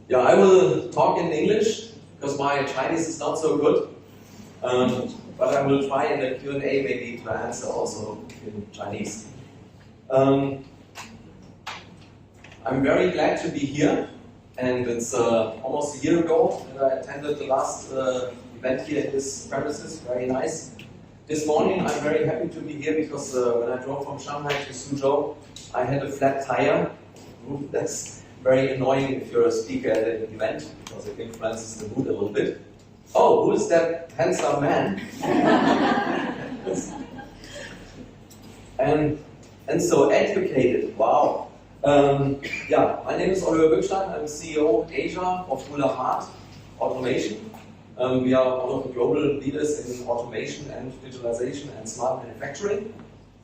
Yeah, I will talk in English because my Chinese is not so good. But I will try in the Q&A maybe to answer also in Chinese. I'm very glad to be here, and it's almost a year ago that I attended the last event here at this premises. Very nice. This morning I'm very happy to be here because when I drove from Shanghai to Suzhou, I had a flat tire. That's very annoying if you're a speaker at an event because it influences the mood a little bit. Oh, who is that handsome man? and so educated, wow. Yeah, my name is Oliver Bückstein. I'm CEO Asia of Hulamart Automation. We are one of the global leaders in automation and digitalization and smart manufacturing.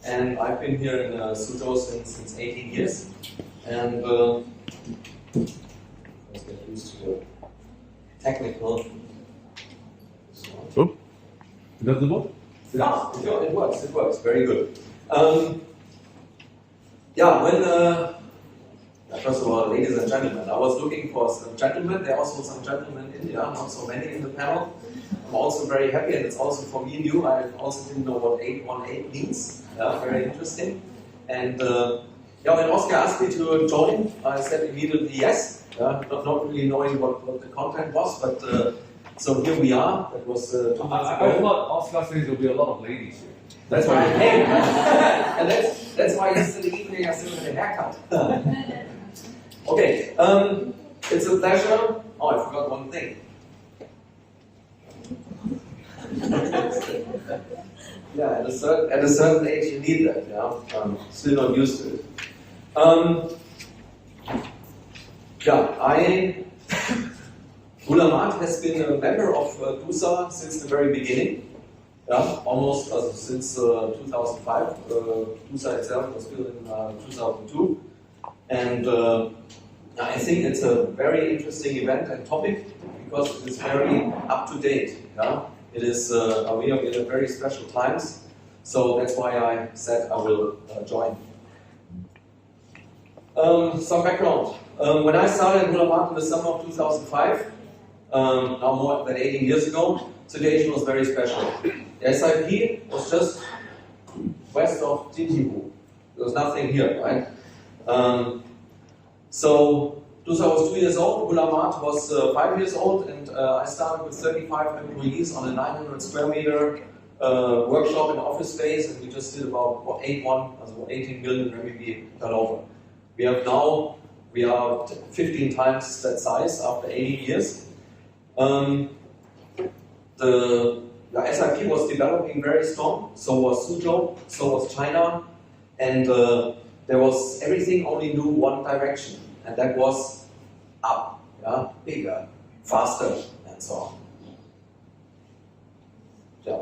And I've been here in Suzhou since 18 years. And let's get used to the technical. Oh, does it work? Yeah, it works, very good. Yeah, when, first of all, ladies and gentlemen, I was looking for some gentlemen. There are also some gentlemen in here, not so many in the panel. I'm also very happy, and it's also for me new. I also didn't know what 818 means. Yeah, very interesting. And yeah, when Oscar asked me to join, I said immediately yes. Not really knowing what the content was, but so here we are. That was 2 months ago. I thought Oscar says there'll be a lot of ladies here. That's why I came. And that's why yesterday evening I still had a haircut. Okay, it's a pleasure. Oh, I forgot one thing. Yeah, at a certain age you need that. Yeah, still not used to it. Yeah, Hulamart has been a member of DUSA since the very beginning. Yeah, almost since 2005. DUSA itself was built in 2002, and I think it's a very interesting event and topic because it is very up to date. Yeah, it is. We are in very special times, so that's why I said I will join. Some background. When I started Hulamart in the summer of 2005, now more than 18 years ago, situation was very special. The SIP was just west of Jinjibu. There was nothing here, right? So DUSA was 2 years old, Hulamart was 5 years old, and I started with 35 employees on a 900 square meter workshop and office space, and we just did about 18 million RMB turnover. We are 15 times that size after 18 years. The SIP was developing very strong, so was Suzhou, so was China, and there was everything only knew one direction, and that was up, yeah, bigger, faster, and so on. Yeah.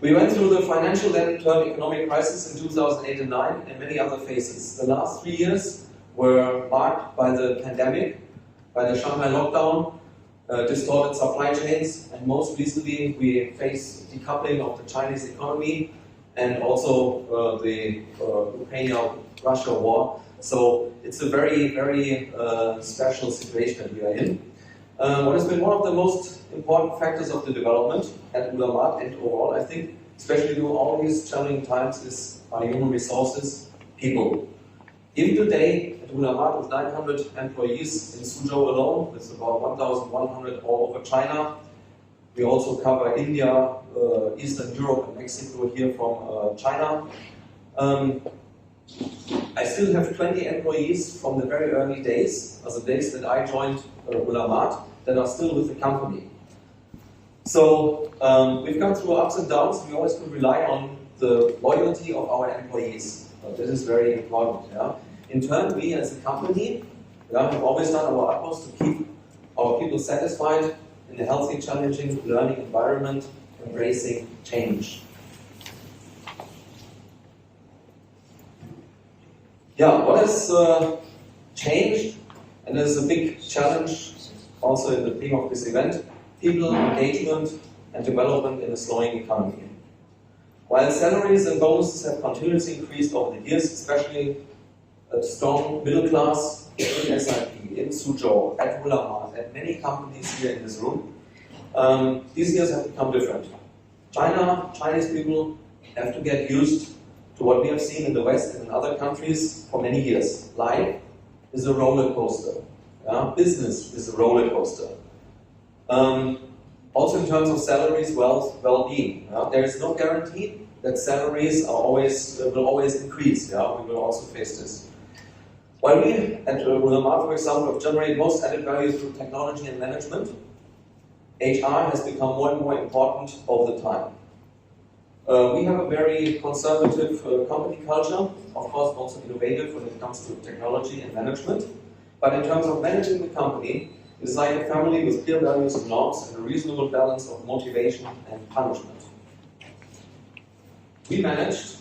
We went through the financial then turned economic crisis in 2008 and 2009 and many other phases. The last 3 years were marked by the pandemic, by the Shanghai lockdown, distorted supply chains, and most recently we face decoupling of the Chinese economy and also the Ukraine-Russia war. So it's a very, very special situation that we are in. What has been one of the most important factors of the development at Hulamart and overall, I think, especially during all these challenging times, is our human resources, people. Even today, at Hulamart with 900 employees in Suzhou alone, with about 1,100 all over China. We also cover India, Eastern Europe and Mexico here from China. I still have 20 employees from the very early days, the days that I joined Hulamart, that are still with the company. So we've gone through ups and downs. We always could rely on the loyalty of our employees. This is very important. Yeah? In turn, we as a company have always done our utmost to keep our people satisfied in a healthy, challenging learning environment, embracing change. Yeah, what has changed, and this is a big challenge also in the theme of this event, people, engagement, and development in a slowing economy. While salaries and bonuses have continuously increased over the years, especially a strong middle class in SIP, in Suzhou, at Hulamart, at many companies here in this room. These years have become different. Chinese people have to get used to what we have seen in the West and in other countries for many years. Life is a roller coaster. Yeah? Business is a roller coaster. Also in terms of salaries, well-being. Yeah? There is no guarantee that salaries will always increase. Yeah? We will also face this. While we at Hulamart, for example, have generated most added value through technology and management, HR has become more and more important over the time. We have a very conservative company culture, of course also innovative when it comes to technology and management. But in terms of managing the company, it's like a family with clear values and norms and a reasonable balance of motivation and punishment. We managed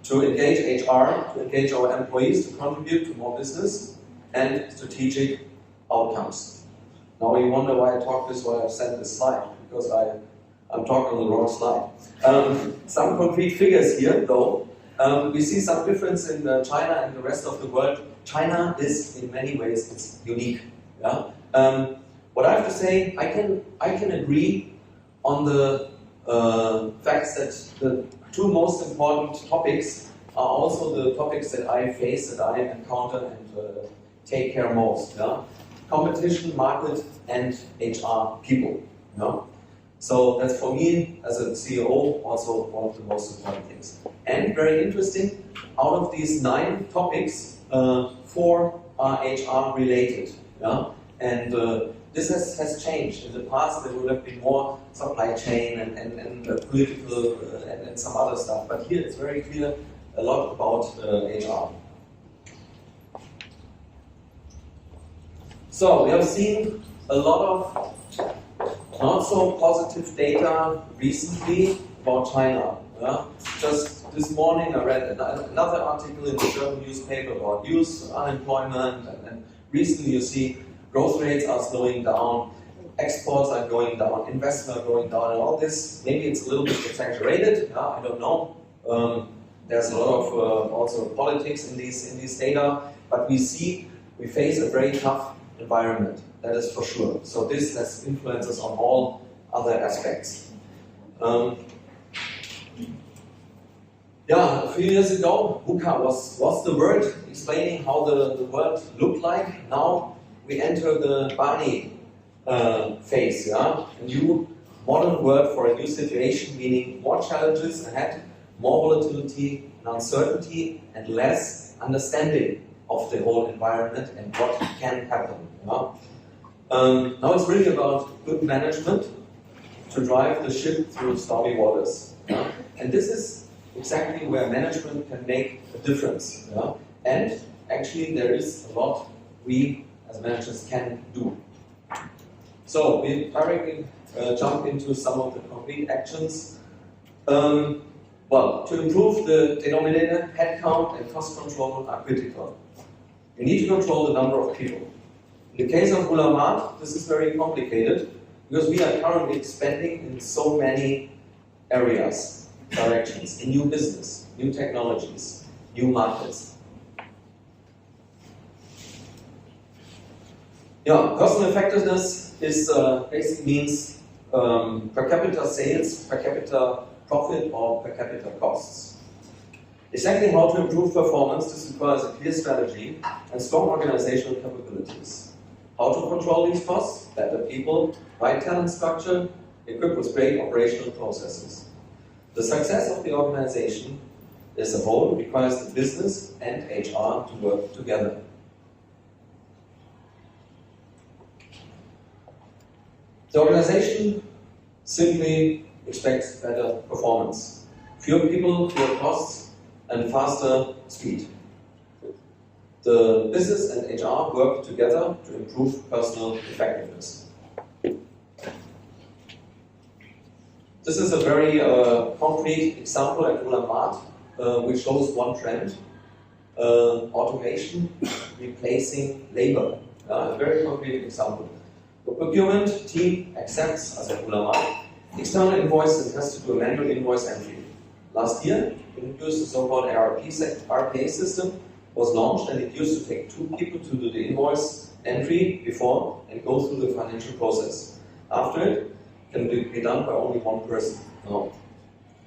to engage HR, to engage our employees to contribute to more business and strategic outcomes. Now you wonder why I talk this while I've sent this slide, because I'm talking on the wrong slide. Some concrete figures here, though. We see some difference in China and the rest of the world. China is, in many ways, it's unique. Yeah? What I have to say, I can agree on the facts that the two most important topics are also the topics that I face, that I encounter and take care most. Yeah? Competition, market, and HR people. Yeah? So that's for me, as a CEO, also one of the most important things. And very interesting, out of these 9 topics, 4 are HR related. Yeah? And this has changed. In the past, there would have been more supply chain and political and some other stuff. But here it's very clear a lot about HR. So we have seen a lot of not so positive data recently about China. Yeah? Just this morning I read another article in the German newspaper about youth unemployment, and recently you see growth rates are slowing down, exports are going down, investment are going down, and all this. Maybe it's a little bit exaggerated. Yeah? I don't know. There's a lot of also politics in these data, but we face a very tough environment. That is for sure. So this has influences on all other aspects. A few years ago, VUCA was the word explaining how the world looked like. Now we enter the Bani phase, yeah? A new modern word for a new situation, meaning more challenges ahead, more volatility and uncertainty, and less understanding of the whole environment and what can happen. Yeah? Now it's really about good management to drive the ship through stormy waters. Yeah? And this is exactly where management can make a difference. Yeah? And actually there is a lot we as managers can do. So we directly jump into some of the concrete actions. To improve the denominator, headcount and cost control are critical. You need to control the number of people. In the case of Hulamart, this is very complicated because we are currently expanding in so many areas, directions, in new business, new technologies, new markets. Cost effectiveness is basically means per capita sales, per capita profit, or per capita costs. Exactly how to improve performance, this requires a clear strategy and strong organizational capabilities. How to control these costs? Better people, right talent structure, equipped with great operational processes. The success of the organization as a whole requires the business and HR to work together. The organization simply expects better performance. Fewer people, fewer costs, and faster speed. The business and HR work together to improve personal effectiveness. This is a very concrete example at Hulamart, which shows one trend, automation replacing labor. A very concrete example. The procurement team accepts, as at Hulamart, external invoices has to do a manual invoice entry. Last year, we introduced the so-called RPA system was launched, and it used to take 2 people to do the invoice entry before and go through the financial process. After it can be done by only 1 person. Now,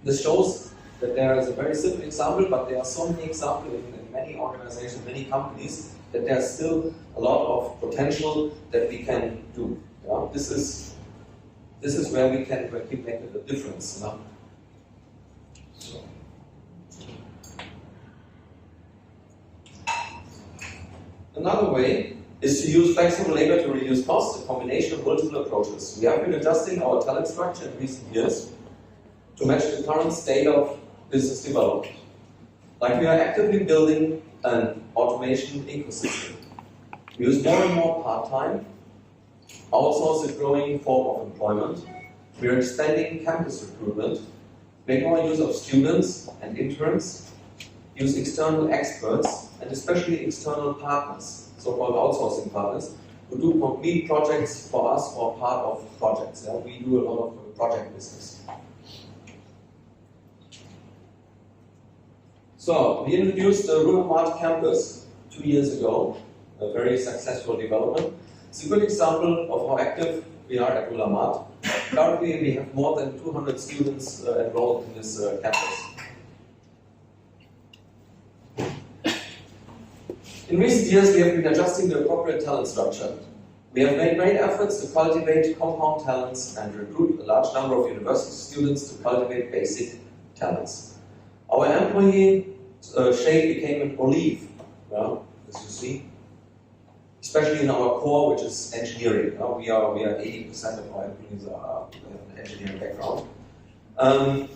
this shows that there is a very simple example, but there are so many examples in many organizations, many companies, that there's still a lot of potential that we can do. Yeah? This is where we can make a difference. Yeah? So. Another way is to use flexible labor to reduce costs, a combination of multiple approaches. We have been adjusting our talent structure in recent years to match the current state of business development. Like we are actively building an automation ecosystem. We use more and more part-time, outsource a growing form of employment. We are expanding campus recruitment, make more use of students and interns, use external experts, and especially external partners, so-called outsourcing partners, who do complete projects for us or part of projects. Yeah? We do a lot of project business. So, we introduced the Ruhrmart campus 2 years ago, a very successful development. It's a good example of how active we are at Ruhrmart. Currently, we have more than 200 students enrolled in this campus. In recent years, we have been adjusting the appropriate talent structure. We have made great efforts to cultivate compound talents and recruit a large number of university students to cultivate basic talents. Our employee shape became an olive, as you see, especially in our core, which is engineering. We are 80% of our employees have an engineering background.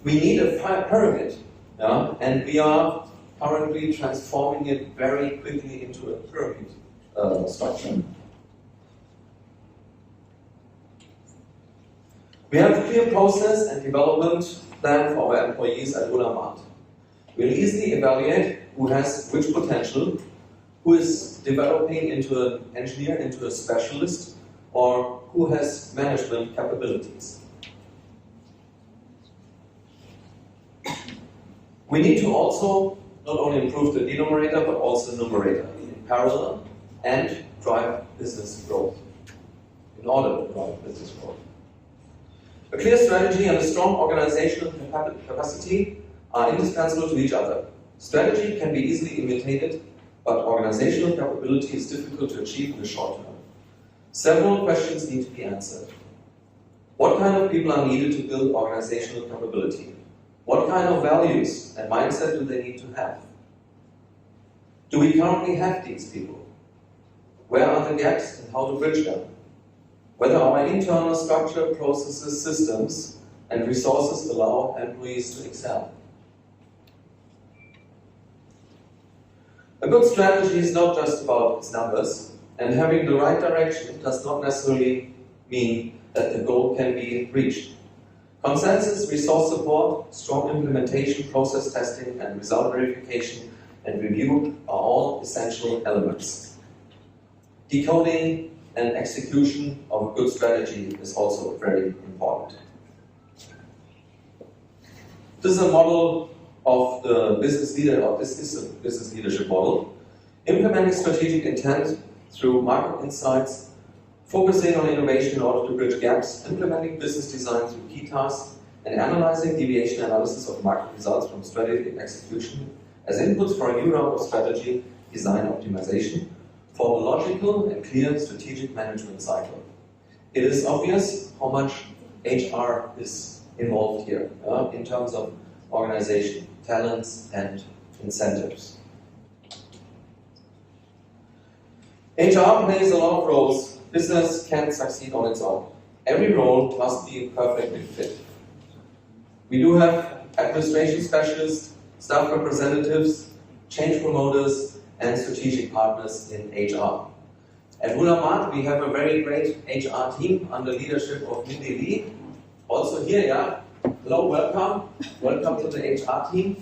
We need a pyramid, and we are currently transforming it very quickly into a pyramid structure. We have a clear process and development plan for our employees at Ruhrmart. We'll easily evaluate who has which potential, who is developing into an engineer, into a specialist, or who has management capabilities. We need to also not only improve the denominator, but also the numerator in parallel and drive business growth. In order to drive business growth. A clear strategy and a strong organizational capacity are indispensable to each other. Strategy can be easily imitated, but organizational capability is difficult to achieve in the short term. Several questions need to be answered. What kind of people are needed to build organizational capability? What kind of values and mindset do they need to have? Do we currently have these people? Where are the gaps and how to bridge them? Whether our internal structure, processes, systems, and resources allow employees to excel. A good strategy is not just about its numbers, and having the right direction does not necessarily mean that the goal can be reached. Consensus, resource support, strong implementation, process testing, and result verification and review are all essential elements. Decoding and execution of a good strategy is also very important. This is a model of the business leader, or this is a business leadership model. Implementing strategic intent through market insights, focusing on innovation in order to bridge gaps, implementing business design through key tasks, and analyzing deviation analysis of market results from strategy and execution as inputs for a new round of strategy design optimization for a logical and clear strategic management cycle. It is obvious how much HR is involved here in terms of organization, talents, and incentives. HR plays a lot of roles. Business can't succeed on its own. Every role must be a perfect fit. We do have administration specialists, staff representatives, change promoters, and strategic partners in HR. At Ruhrmart, we have a very great HR team under leadership of Mindy Lee. Also here, hello, welcome. Welcome to the HR team.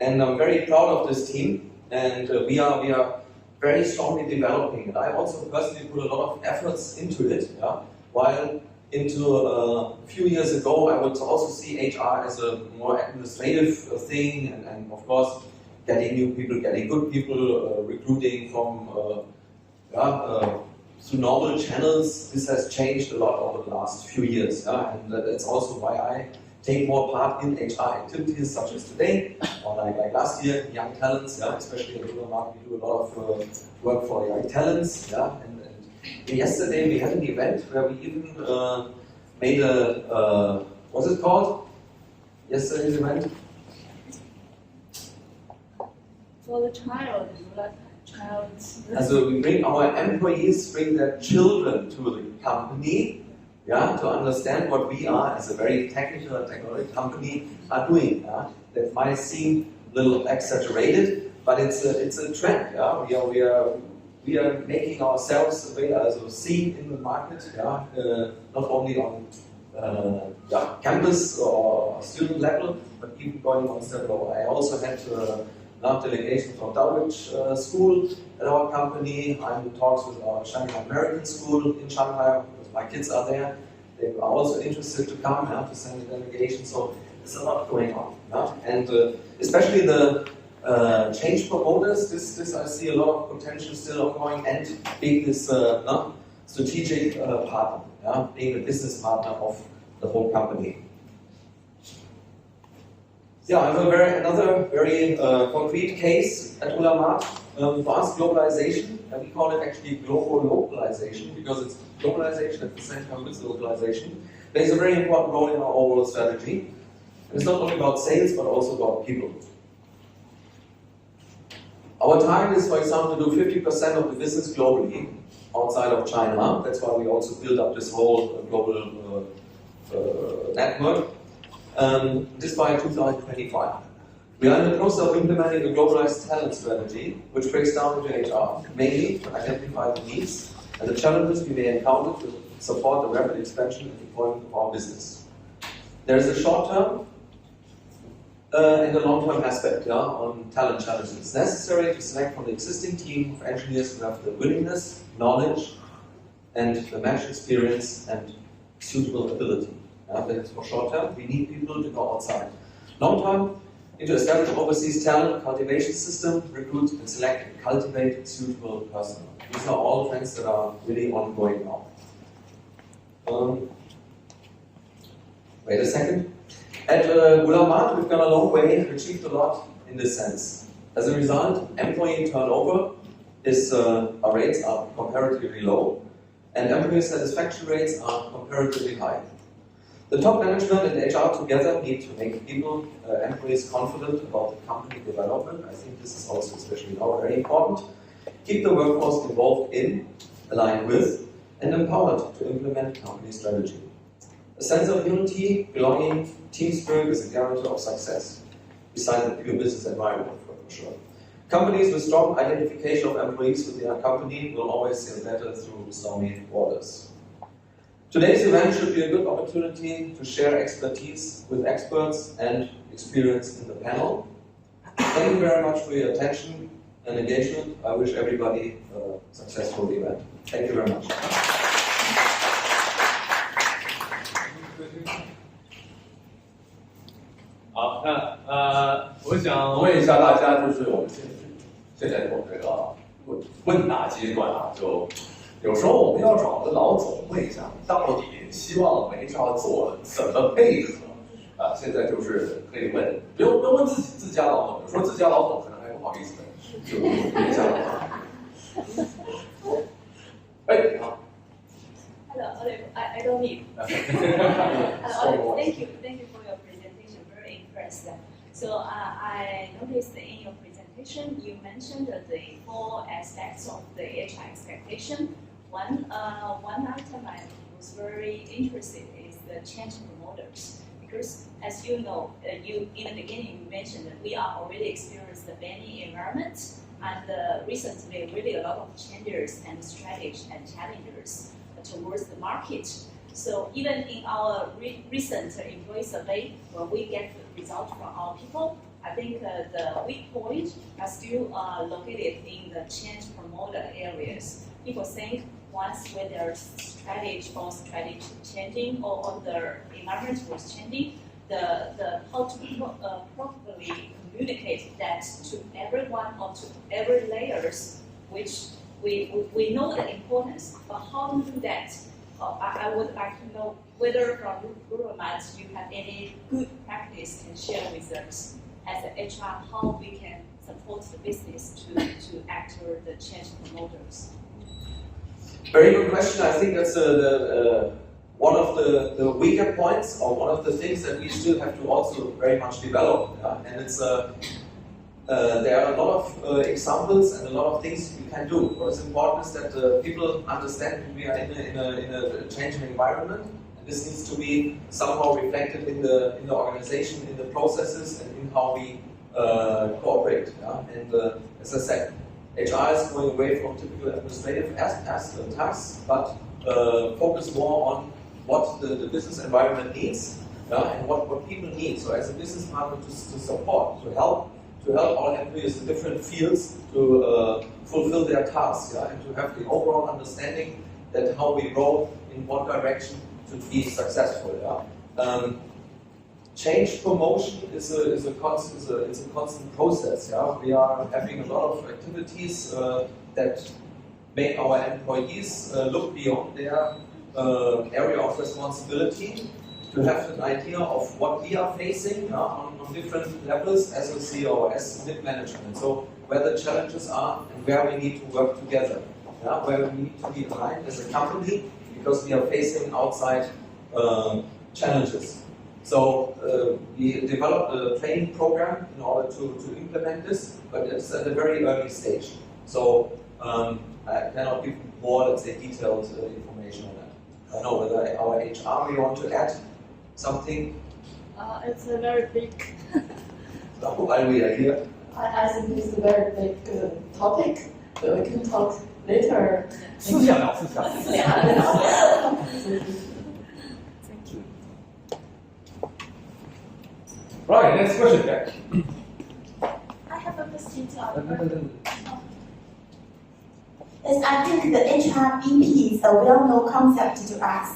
And I'm very proud of this team. And we are very strongly developing it. I also personally put a lot of efforts into it. While a few years ago, I would also see HR as a more administrative thing, and of course, getting new people, getting good people, recruiting from through normal channels. This has changed a lot over the last few years, and that's also why I take more part in HR activities such as today, or like last year, Young Talents, especially in Dänemark, we do a lot of work for young talents, and yesterday we had an event where we even made a, what's it called? Yesterday's event? For the child. Also we bring our employees, bring their children to the company, to understand what we are as a very technical and technology company are doing. That might seem a little exaggerated, but it's a trend. We are making ourselves available, seen in the market. Not only on campus or student level, but even going one step lower. I also had now delegation from Dulwich School at our company. I'm in talks with our Shanghai American School in Shanghai, because my kids are there. They are also interested to come, to send a delegation. So there's a lot going on. And especially the change promoters, this I see a lot of potential still ongoing, and being this strategic partner, being the business partner of the whole company. I have another very concrete case at Hulamart. For us, globalization, and we call it actually global localization, because it's globalization at the same time with localization, plays a very important role in our overall strategy. And it's not only about sales, but also about people. Our target is, for example, to do 50% of the business globally outside of China. That's why we also build up this whole global network. This by 2025. We are in the process of implementing a globalized talent strategy, which breaks down into HR, mainly to identify the needs and the challenges we may encounter to support the rapid expansion and deployment of our business. There is a short-term and a long-term aspect on talent challenges. It's necessary to select from the existing team of engineers who have the willingness, knowledge, and the match experience and suitable ability. That's for short-term. We need people to go outside. Long-term, to establish overseas talent cultivation system, recruit and select and cultivate suitable personnel. These are all trends that are really ongoing now. Wait a second. At Hulamart, we've gone a long way and achieved a lot in this sense. As a result, employee turnover our rates are comparatively low, and employee satisfaction rates are comparatively high. The top management and HR together need to make employees confident about the company development. I think this is also, especially now, very important. Keep the workforce involved in, aligned with, and empowered to implement company strategy. A sense of unity, belonging, team spirit is a guarantor of success, besides the pure business environment, for sure. Companies with strong identification of employees with their company will always sail better through stormy waters. Today's event should be a good opportunity to share expertise with experts and experience in the panel. Thank you very much for your attention and engagement. I wish everybody a successful event. Thank you very much. 好，那我想问一下大家，就是我们现在从这个问答阶段啊，就有时候我们要找个老总问一下，到底希望我们 HR 做怎么配合啊？现在就是可以问，不用问自家老总，说自家老总可能还不好意思问，就问一下老总。哎，好。Hello, I don't need. Hello, thank you for your presentation. Very impressed. So I noticed in your presentation you mentioned the 4 aspects of the HR expectation. One item I was very interested is the change promoters, because as you know, you in the beginning you mentioned that we are already experienced the many environments, and recently really a lot of changes and strategies and challenges towards the market. So even in our recent employee survey, when we get the results from our people, I think the weak points are still located in the change promoter areas. People think once when their strategy changing or the environment was changing, the how to properly communicate that to everyone or to every layers, which we know the importance, but how to do that? I would like to know whether from Euromat you have any good practice can share with us as an HR, how we can support the business to actor the change promoters. Very good question. I think that's one of the weaker points, or one of the things that we still have to also very much develop. And it's there are a lot of examples and a lot of things you can do. What is important is that people understand we are in a changing environment, and this needs to be somehow reflected in the organization, in the processes, and in how we cooperate. And as I said, HR is going away from typical administrative tasks, but focus more on what the business environment needs, and what people need. So as a business partner to support, to help all employees in different fields to fulfill their tasks, and to have the overall understanding that how we grow in one direction to be successful. Change promotion is a constant process. We are having a lot of activities that make our employees look beyond their area of responsibility, to have an idea of what we are facing on different levels as a CEO or as mid-management. So where the challenges are and where we need to work together, where we need to be aligned as a company because we are facing outside challenges. So we developed a training program in order to implement this, but it's at a very early stage. So I cannot give more, let's say, detailed information on that. I don't know whether our HR may want to add something. It's a very big. While we are here. I think it's a very big topic, but we can talk later. Thank you. Right, next question, Jack. I have a question to Yes, I think the HR BP is a well-known concept to us.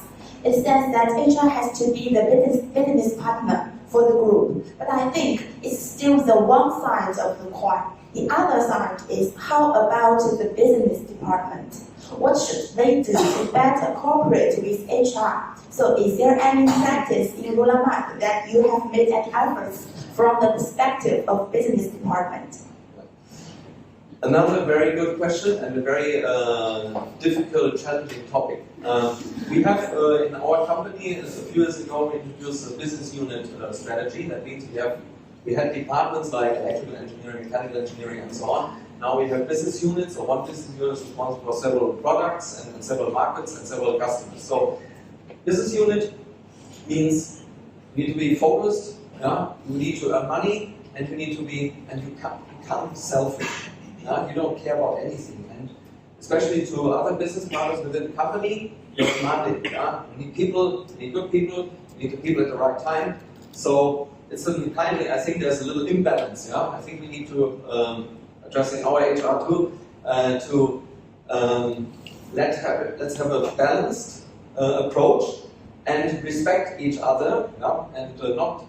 It says that HR has to be the business partner for the group, but I think it's still the one side of the coin. The other side is how about the business department? What should they do to better cooperate with HR? So is there any practice in Euromat that you have made any efforts from the perspective of business department? Another very good question and a very difficult, challenging topic. We have in our company, a few years ago, we introduced a business unit strategy. That means we had departments like electrical engineering, mechanical engineering, and so on. Now we have business units, so one business unit is responsible for several products and several markets and several customers. So business unit means you need to be focused, you need to earn money, and you need to be, and you become selfish. You don't care about anything, and especially to other business partners within the company, you're demanding. You need people, you need good people, you need the people at the right time. So it's a kindly, I think there's a little imbalance. I think we need to address in our HR too let's have a balanced approach and respect each other, and not.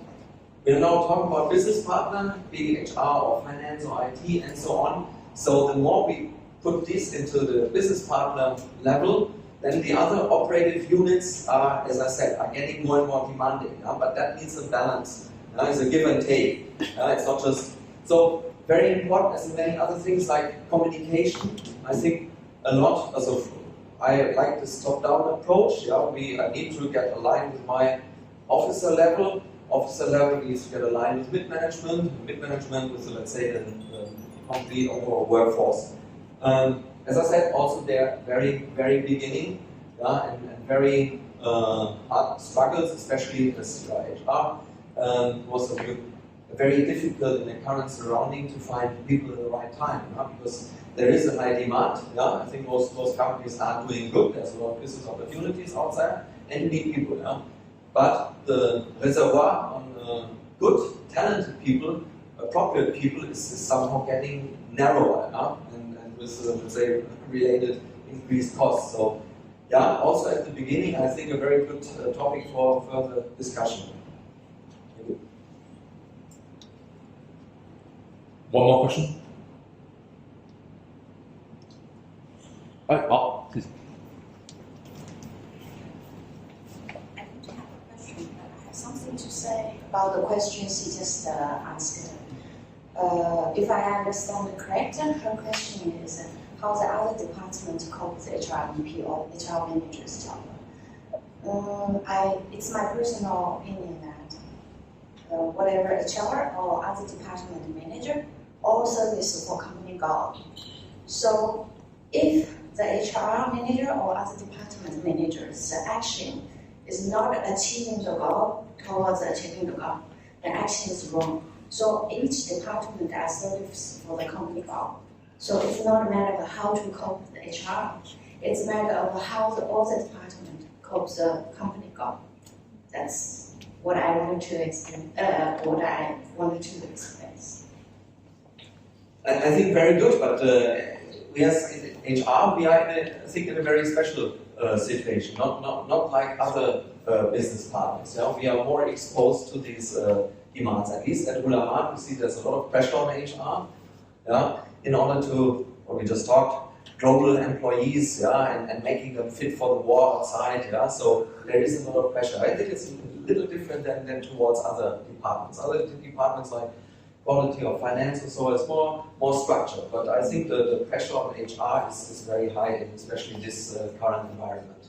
We're now talking about business partner, being HR or finance or IT and so on. So the more we put this into the business partner level, then the other operative units are, as I said, are getting more and more demanding. But that needs a balance. It's a give and take. It's not just so very important as in many other things like communication. I think a lot. I like this top-down approach. I need to get aligned with my officer level. Officer level needs to get aligned with mid-management. Mid-management with, let's say, the complete overall workforce. As I said, also they're very, very beginning, and very hard struggles, especially as HR. Was very difficult in the current surrounding to find people at the right time, because there is a high demand. I think most companies are doing good. There's a lot of business opportunities outside, and you need people. But the reservoir on good, talented people, appropriate people, is somehow getting narrower, and with, let's say, related increased costs. So, also at the beginning, I think a very good topic for further discussion. One more question. 好，谢谢。I don't have a question, but I have something to say about the questions he just asked. If I understand correct, her question is how the other departments cope with HRBP or HR manager's job. It's my personal opinion that whatever HR or other department manager, all service for company goal. So if the HR manager or other department manager's action is not achieving the goal towards achieving the goal, the action is wrong. So each department does service for the company goal. So it's not a matter of how to cope with the HR. It's a matter of how all the department copes the company goal. That's what I wanted to explain. I think very good, but we as HR, we are in a very special situation, not like other business partners. Yeah? We are more exposed to these demands. At least at Hula Maan, we see there's a lot of pressure on HR, yeah, in order to, what we just talked, global employees, yeah, and making them fit for the war outside. Yeah? So there is a lot of pressure. I think it's a little different than towards other departments. Other departments like quality or finance or so is more structured. But I think the pressure on HR is very high, especially in this current environment.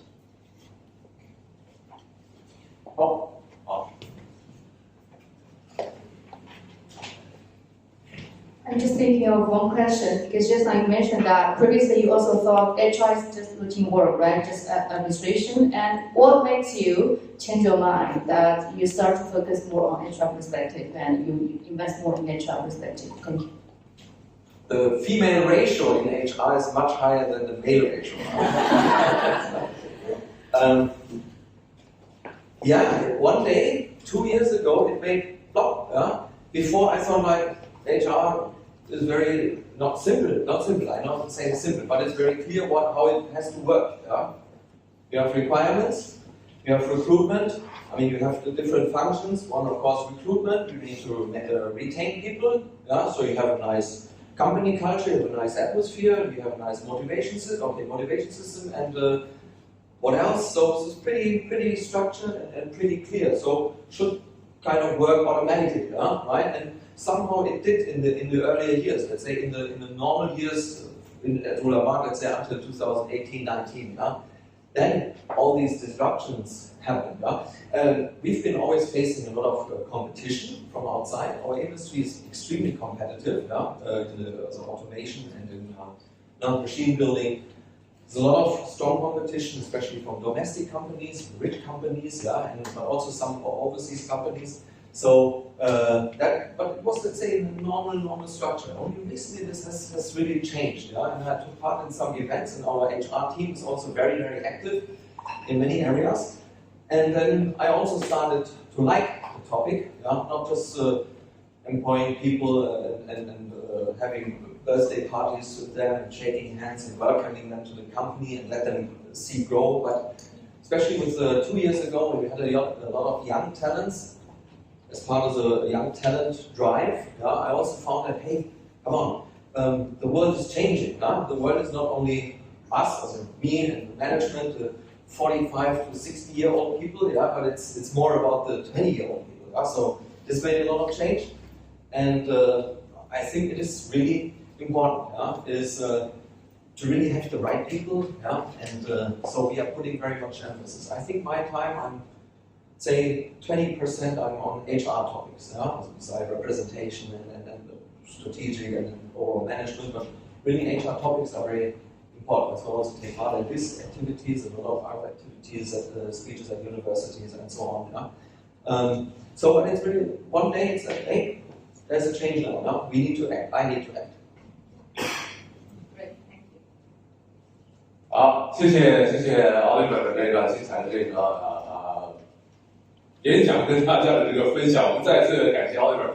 I'm just thinking of one question, because just like you mentioned that previously you also thought HR is just routine work, right? Just administration. And what makes you change your mind that you start to focus more on HR perspective and you invest more in HR perspective? Thank you. The female ratio in HR is much higher than the male ratio. One day, 2 years ago, it made plop. Yeah? Before I thought like HR is very not simple. I'm not saying simple, but it's very clear how it has to work. Yeah? You have requirements, you have recruitment. I mean, you have the different functions. One, of course, recruitment. You need to retain people. Yeah? So you have a nice company culture, you have a nice atmosphere, you have a nice motivation system, and what else? So it's pretty structured and pretty clear. So should kind of work automatically, right? And somehow it did in the earlier years. Let's say in the normal years at Hula Maan, let's say until 2018-19. Then all these disruptions happened. We've been always facing a lot of competition from outside. Our industry is extremely competitive in the automation and in machine building. There's a lot of strong competition, especially from domestic companies, rich companies, but also some overseas companies. So but it was, let's say, in the normal structure. Only recently this has really changed. And I took part in some events, and our HR team is also very active in many areas. And then I also started to like the topic, not just employing people and having birthday parties with them and shaking hands and welcoming them to the company and let them see grow. But especially with 2 years ago, when we had a lot of young talents, as part of the young talent drive, I also found that, hey, come on, the world is changing. The world is not only us, as me and the management, the 45 to 60-year-old people, but it's more about the 20-year-old people. So this made a lot of change, and I think it is really important, is to really have the right people, and so we are putting very much emphasis. I think my time, I'm say 20% I'm on HR topics, beside representation and strategic and overall management, but really HR topics are very important. So I also take part in these activities and a lot of other activities at speeches at universities and so on. So when it's really one day it's like, hey, there's a change now. We need to act. I need to act. Great, thank you. 好，谢谢Oliver 的这个精彩的这个演讲跟大家的这个分享，我们再次感谢 Oliver。